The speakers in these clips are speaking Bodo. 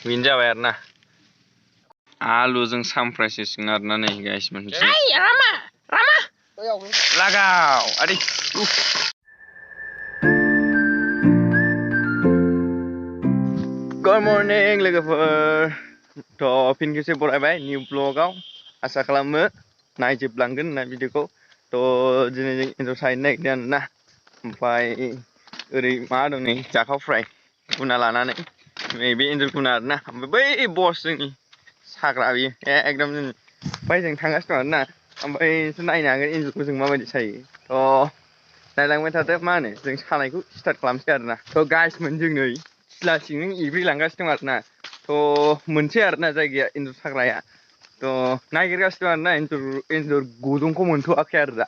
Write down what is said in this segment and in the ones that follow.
बेनो जाबाय आरोना आलुजों सामफ्रायसो सिगोन आरोना नै गाइस मोनसे रामा लागाव आदै गुड मर्निं लोगोफोर थ' फिन खेबसे बरायबाय निउ ब्लगाव आसा खालामो नायजोबलांगोन होनना भिडिअखौ थ' दिनै जों एन्जर साहैनो नागिरदों आरोना ओमफ्राय ओरै मा दं नै जाखाव फ्राय गुना लानानै नैबे एन्जर गुना आरोना ओमफ्राय बै बस जोंनि साग्रा बियो एकदम जों ओमफ्राय जों थांगासिनो दं आरोना ओमफ्राय नायनो हागोन एन्जरखौ जों माबायदि सायो थ' नायलांबाय थादो मा होनो जों सानायखौ स्टार्ट खालामसै आरोना थ' गाइसमोन जों नै सिथ्ला सिंजों एब्रेलांगासिनो दं आरोना थ' मोनसे आरोना जायगाया एन्जर साग्राया थ' नागिरगासिनो दं आरोना एन्जर गुदुंखौ मोनथ'वाखै आरो दा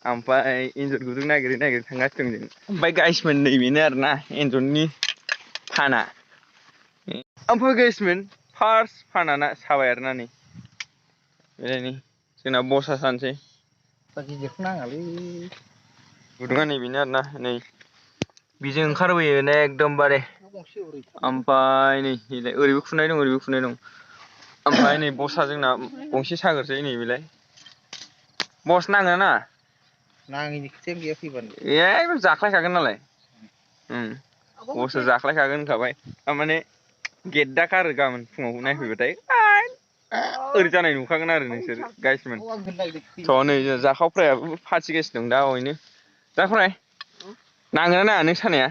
ओमफ्राय एन्जर गुदुं नागिरै नागिरै थांगासिनो दं जों ओमफ्राय गाइसमोन नैबेनो आरोना एन्जरनि फाना ओमफ्राय गाइसमोन फार्स्ट फानाना साबाय आरोना नै बेलायनि जोंना बसा सानसै गिदिरखौ नाङालै गुदुङा नैबेनो आरोना नै बेजों ओंखारबोयो एकदमबारे ओमफ्राय नै ओरैबो खुनाय दं ओरैबो खुनाय दं ओमफ्राय नै बसा जोंना गंसे साग्रोसै नै बेलाय बस नाङोना नाङा नाङैनि खोथायानो गैया फैबानो ए जाख्लायखागोन नालाय बसआ जाख्लायखागोन होनखाबाय थारमाने गेद्दा गारो गाबोन फुङाव नायफैबाथाय ओरै जानाय नुखागोन आरो नोंसोर गाइसमोन थ' नै जाखाव फ्रायाबो फाथिगासिनो दं दा हयनो जाखावफ्राय नाङोना नाङा नों सानाया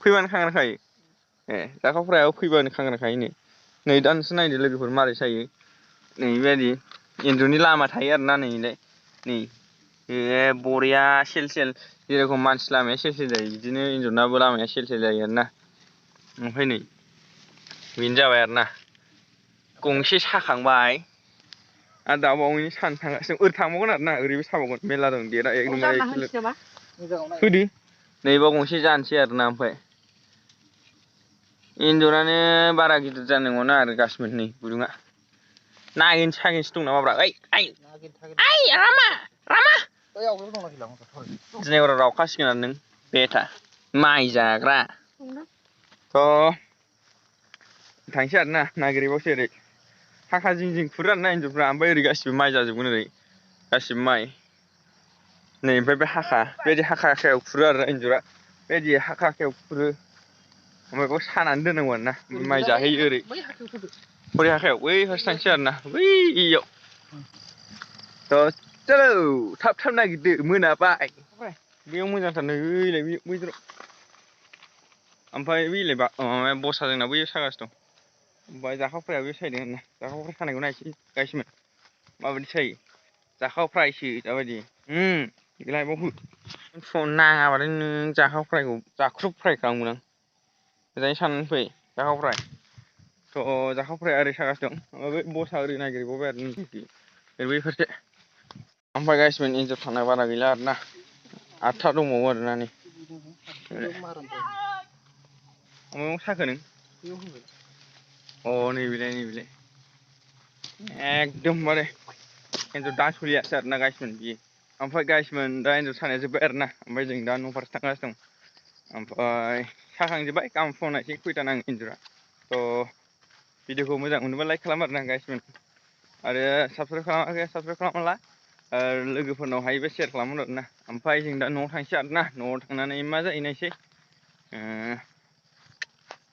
फैबानो खांग्राखायो ए जाखावफ्रायाबो फैबानो खांग्राखायोनो नै दा नोंसोर नायदो लोगोफोर मारै सायो नै बेबायदि एन्जरनि लामा थायो आरोना नैलाय नै ए बरिया सेल सेल जेरखम मानसि लामाया सेल सेल जायो बिदिनो एन्जरनाबो लामाया सेल सेल जायो आरोना ओमफ्राय नै बेनो जाबाय आरोना गंसे साखांबाय आरो दाबावैनो सान थांगासिनो ओरै थांबावगोन आरोना ओरैबो साबावगोन मेरला दं देरा एकदमबारे होदो नैबा गंसे जानोसै आरोना ओमफ्राय एन्जरानो बारा गिदिर जानाय नङा आरो गासिमोन नै गुदुङा नागिन सागिनसो दं नामाब्रा ओइ रामा दिनै हराव रावखासिगोन आरो नों बेटा माइ जाग्रा थ' थांसै आरोना नागिरहैबावसै ओरै हाखा जिं जिं खुरो आरोना एन्जरफ्रा ओमफ्राय ओरै गासिबो माइ जाजोबगोन ओरै गासिबो माइ नै ओमफ्राय बे हाखा बेबायदि हाखा हाखायाव खुरो आरो एन्जरा बेबायदि हाखा हाखायाव खुरो ओमफ्राय बेखौ सानानै दोननांगौ आरोना माइ जाहैयो ओरै हरै हाखायाव बै फारसे थांसै आरोना बैयाव थ' चलो थाब थाब नागिरदो मोनाबाय बेयाव मोजांथार नै ओइलाय बैदर ओमफ्राय बैलाय माबाया बसा जोंना बैयाव सागासिनो दं ओमफ्राय जाखावफ्राया बैयाव सायदों आरोना जाखावफ्रा सानायखौ नायसै गाइसमोन माबायदि सायो जाखावफ्रायसो दाबायदि लायबावहो फन नाङाबाथाय नों जाखावफ्रायखौ जाख्रुब फ्राय खालामगोन आं मोजाङै साननानै फै जाखावफ्राय थ' जाखावफ्राया ओरै सागासिनो दं ओमफ्राय बै बसा ओरै नागिरबावबाय आरो ओरै बै फारसे ओमफ्राय गाइसमोन एन्जर थाना बारा गैला आरोना 8था दंबावो आरोना नै मायाव साखो नों अ नैबेलाय नैबेलाय एकदमबारे एन्जर दास'लियासो आरोना गाइसमोन बियो ओमफ्राय गाइसमोन दा एन्जर सानाया जोब्बाय आरोना ओमफ्राय जों दा न' फारसे थांगासिनो दं ओमफ्राय साखांजोब्बाय गाबोन फुङाव नायसै खैथा नाङो एन्जरा थ' भिडिअखौ मोजां मोनोबा लाइक खालाम आरोना गाइसमोन आरो साबसक्राइब खालामाखै साबसक्राइब खालामना ला लोगोफोरनाव हायोबा सेयार खालामहर आरोना ओमफ्राय जों दा न'आव थांसै आरोना न'आव थांनानै मा जायो नायसै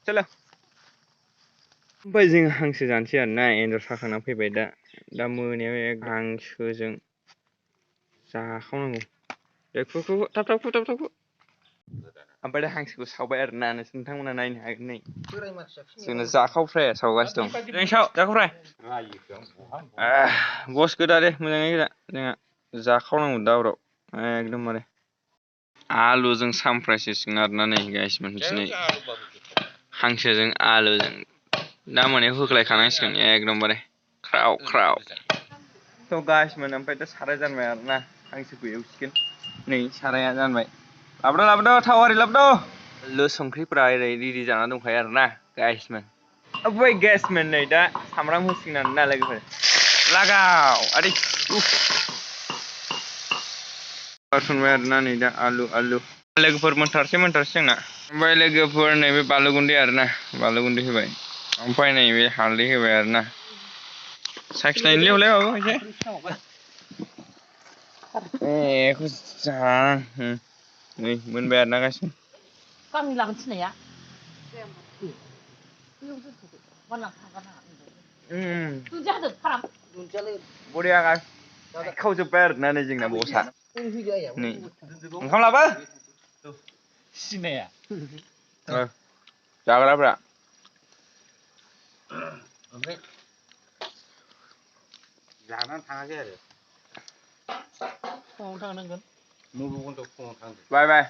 चलो ओमफ्राय जों हांसो जानोसै आरोना एन्जर साखांना फैबाय दा मोनायाव हांसोजों जाखावनांगौ थाब थाब खु ओमफ्राय दा हांसोखौ सावबाय आरोना नोंथांमोना नायनो हागोन नै जोंना जाखावफ्राया सावगासिनो दं मोजाङै साव जाखावफ्राय बस गोदा दे मोजाङै गोदा जोंहा जाखावनांगौ दावराव एकदमबारे आलुजों सामफ्रायसो सिगोन आरोना नै गाइसमोन दिनै हांसोजों आलुजों दा मोनायाव होख्लायखानांसिगोन एकदमबारे ख्राव ख्राव थ' गाइसमोन ओमफ्राय दा साराय जानबाय आरोना हांसोखौ एवसिगोन नै साराया जानबाय लाबोदो थाव आरि लाबोदो बानलु संख्रिफोरा ओरै रेडि जाना दंखायो आरोना गाइसमोन ओमफ्राय गाइसमोन नै दा सामब्राम होसिगोन आरोना लोगोफोर लागाव आदै संबाय आरोना नै दा आलु लोगोफोर मोनथारसै जोंना ओमफ्राय लोगोफोर नैबे बानलु गुन्दै आरोना बानलु गुन्दै होबाय ओमफ्राय नैबे हालदै होबाय आरोना साखिनायनिलै हले बाबु एसे बेखौ नै मोनबाय आरोना गासिबो गामि लाबोनो थिननाया बरिया खावजोब्बाय आरोना नै जोंना बसा नै ओंखाम लाबो सिनाया जाग्राफ्रा ओमफ्राय जानानै थाङाखै आरो फुङावनो थांनांगोन फुङाव थांदो बाय बाय